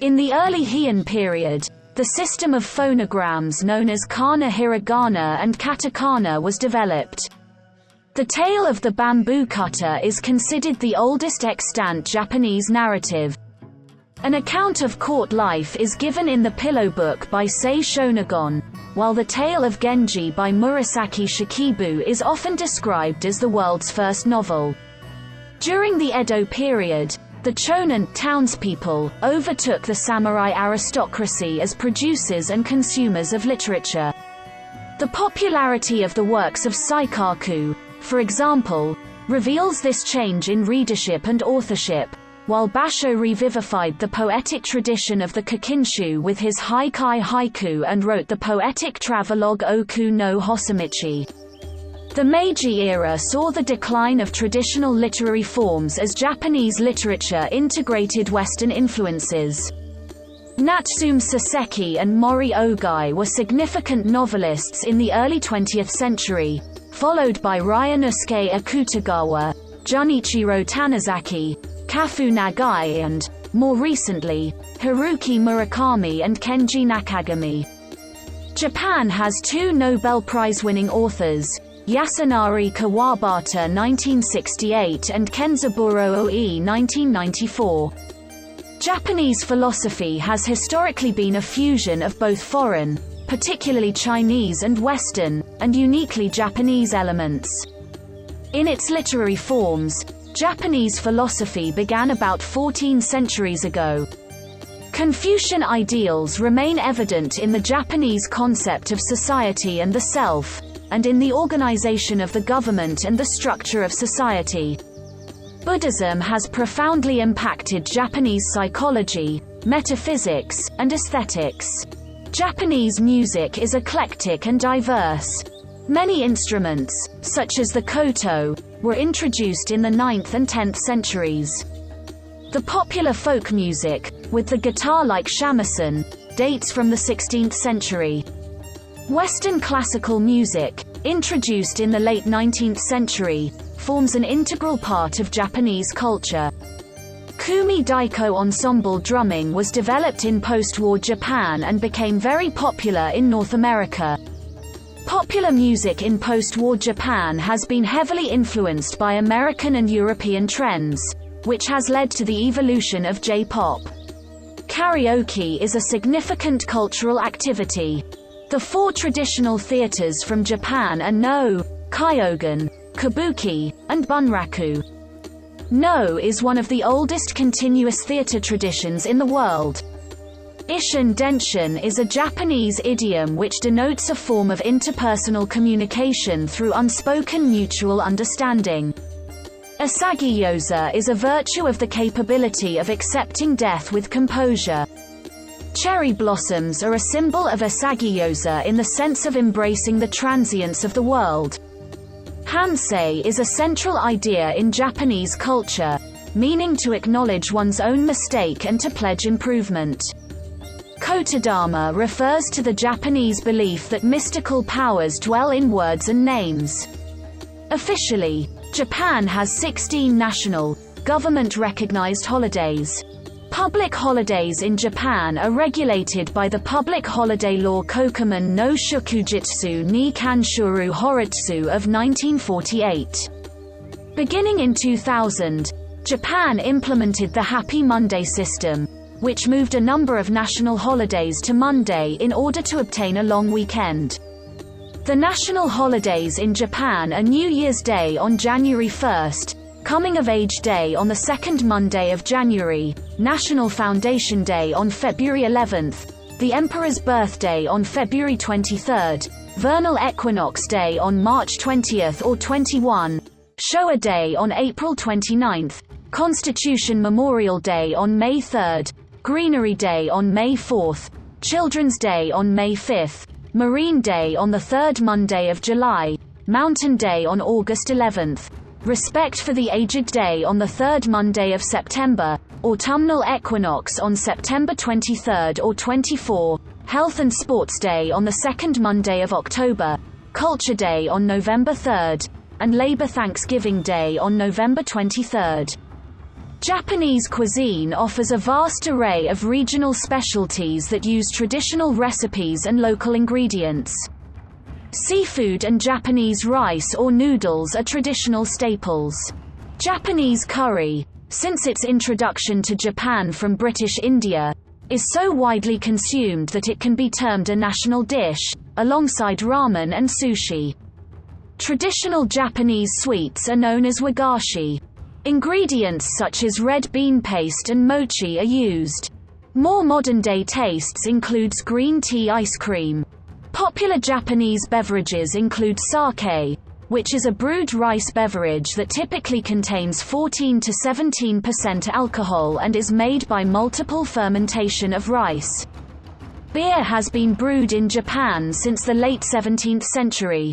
In the early Heian period, the system of phonograms known as kana hiragana and katakana was developed. The tale of the bamboo cutter is considered the oldest extant Japanese narrative. An account of court life is given in the Pillow Book by Sei Shonagon, while the tale of Genji by Murasaki Shikibu is often described as the world's first novel. During the Edo period, the Chonin townspeople overtook the samurai aristocracy as producers and consumers of literature. The popularity of the works of Saikaku, for example, reveals this change in readership and authorship, while Basho revivified the poetic tradition of the Kokinshu with his Haikai haiku and wrote the poetic travelogue Oku no Hosamichi. The Meiji era saw the decline of traditional literary forms as Japanese literature integrated Western influences. Natsume Soseki and Mori Ogai were significant novelists in the early 20th century, followed by Ryunosuke Akutagawa, Junichiro Tanizaki, Kafu Nagai and, more recently, Haruki Murakami and Kenji Nakagami. Japan has two Nobel Prize-winning authors, Yasunari Kawabata 1968 and Kenzaburo Oe 1994. Japanese philosophy has historically been a fusion of both foreign, particularly Chinese and Western, and uniquely Japanese elements. In its literary forms, Japanese philosophy began about 14 centuries ago. Confucian ideals remain evident in the Japanese concept of society and the self, and in the organization of the government and the structure of society. Buddhism has profoundly impacted Japanese psychology, metaphysics, and aesthetics. Japanese music is eclectic and diverse. Many instruments, such as the koto, were introduced in the 9th and 10th centuries. The popular folk music, with the guitar-like shamisen, dates from the 16th century. Western classical music, introduced in the late 19th century, forms an integral part of Japanese culture. Kumi daiko ensemble drumming was developed in post-war Japan and became very popular in North America. Popular music in post-war Japan has been heavily influenced by American and European trends, which has led to the evolution of J-pop. Karaoke is a significant cultural activity. The four traditional theaters from Japan are No, Kyogen, Kabuki, and Bunraku. No is one of the oldest continuous theater traditions in the world. Isshin Denshin is a Japanese idiom which denotes a form of interpersonal communication through unspoken mutual understanding. Asagi-yosa is a virtue of the capability of accepting death with composure. Cherry blossoms are a symbol of Asagi-yosa in the sense of embracing the transience of the world. Hansei is a central idea in Japanese culture, meaning to acknowledge one's own mistake and to pledge improvement. Kotodama refers to the Japanese belief that mystical powers dwell in words and names. Officially, Japan has 16 national, government-recognized holidays. Public holidays in Japan are regulated by the public holiday law Kokumen no Shukujitsu ni Kanshuru Horitsu of 1948. Beginning in 2000, Japan implemented the Happy Monday system, which moved a number of national holidays to Monday in order to obtain a long weekend. The national holidays in Japan are New Year's Day on January 1st, Coming of Age Day on the second Monday of January, National Foundation Day on February 11th, the Emperor's Birthday on February 23rd, Vernal Equinox Day on March 20th or 21, Showa Day on April 29th, Constitution Memorial Day on May 3rd, Greenery Day on May 4th, Children's Day on May 5th, Marine Day on the third Monday of July, Mountain Day on August 11th, Respect for the Aged Day on the third Monday of September, Autumnal Equinox on September 23rd or 24, Health and Sports Day on the second Monday of October, Culture Day on November 3rd, and Labor Thanksgiving Day on November 23rd. Japanese cuisine offers a vast array of regional specialties that use traditional recipes and local ingredients. Seafood and Japanese rice or noodles are traditional staples. Japanese curry, since its introduction to Japan from British India, is so widely consumed that it can be termed a national dish, alongside ramen and sushi. Traditional Japanese sweets are known as wagashi. Ingredients such as red bean paste and mochi are used. More modern-day tastes includes green tea ice cream. Popular Japanese beverages include sake, which is a brewed rice beverage that typically contains 14 to 17% alcohol and is made by multiple fermentation of rice. Beer has been brewed in Japan since the late 17th century.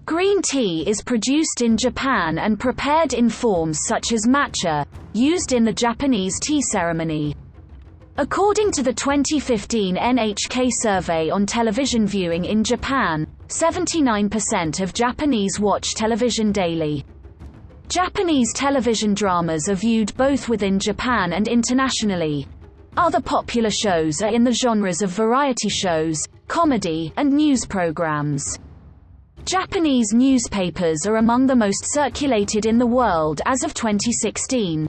Green tea is produced in Japan and prepared in forms such as matcha, used in the Japanese tea ceremony. According to the 2015 NHK survey on television viewing in Japan, 79% of Japanese watch television daily. Japanese television dramas are viewed both within Japan and internationally. Other popular shows are in the genres of variety shows, comedy, and news programs. Japanese newspapers are among the most circulated in the world as of 2016.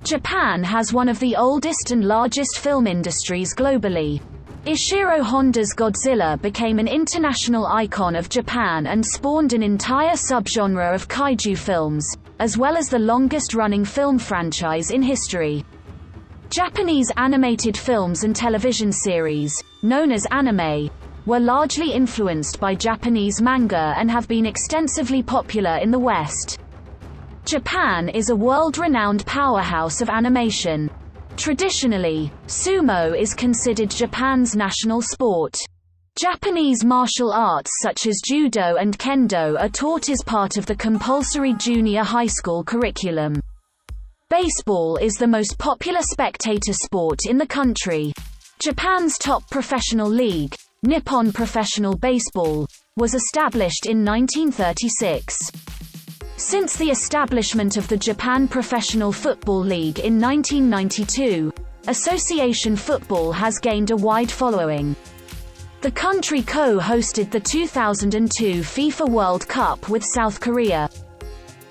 Japan has one of the oldest and largest film industries globally. Ishiro Honda's Godzilla became an international icon of Japan and spawned an entire subgenre of kaiju films, as well as the longest-running film franchise in history. Japanese animated films and television series, known as anime, were largely influenced by Japanese manga and have been extensively popular in the West. Japan is a world-renowned powerhouse of animation. Traditionally, sumo is considered Japan's national sport. Japanese martial arts such as judo and kendo are taught as part of the compulsory junior high school curriculum. Baseball is the most popular spectator sport in the country. Japan's top professional league, Nippon Professional Baseball, was established in 1936. Since the establishment of the Japan Professional Football League in 1992, association football has gained a wide following. The country co-hosted the 2002 FIFA World Cup with South Korea.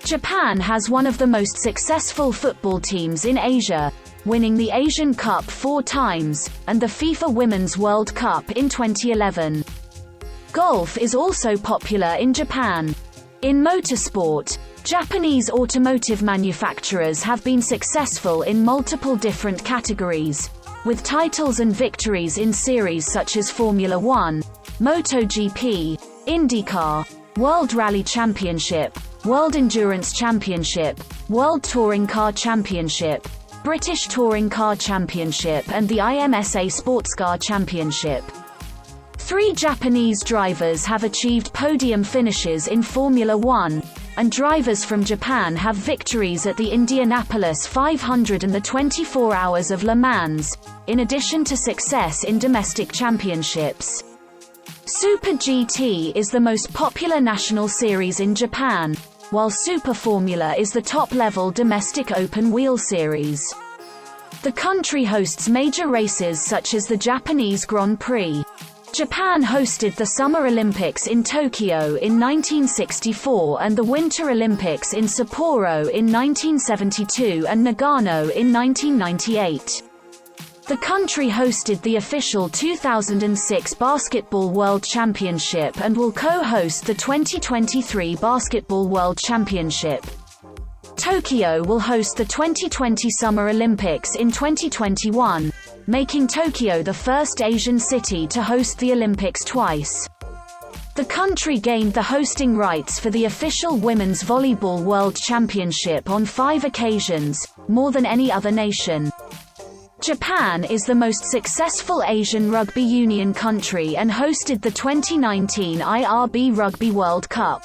Japan has one of the most successful football teams in Asia, winning the Asian Cup 4 times, and the FIFA Women's World Cup in 2011. Golf is also popular in Japan. In motorsport, Japanese automotive manufacturers have been successful in multiple different categories, with titles and victories in series such as Formula One, MotoGP, IndyCar, World Rally Championship, World Endurance Championship, World Touring Car Championship, British Touring Car Championship and the IMSA Sportscar Championship. 3 Japanese drivers have achieved podium finishes in Formula One, and drivers from Japan have victories at the Indianapolis 500 and the 24 Hours of Le Mans, in addition to success in domestic championships. Super GT is the most popular national series in Japan, while Super Formula is the top-level domestic open-wheel series. The country hosts major races such as the Japanese Grand Prix. Japan hosted the Summer Olympics in Tokyo in 1964 and the Winter Olympics in Sapporo in 1972 and Nagano in 1998. The country hosted the official 2006 Basketball World Championship and will co-host the 2023 Basketball World Championship. Tokyo will host the 2020 Summer Olympics in 2021, making Tokyo the first Asian city to host the Olympics twice. The country gained the hosting rights for the official Women's Volleyball World Championship on 5 occasions, more than any other nation. Japan is the most successful Asian rugby union country and hosted the 2019 IRB Rugby World Cup.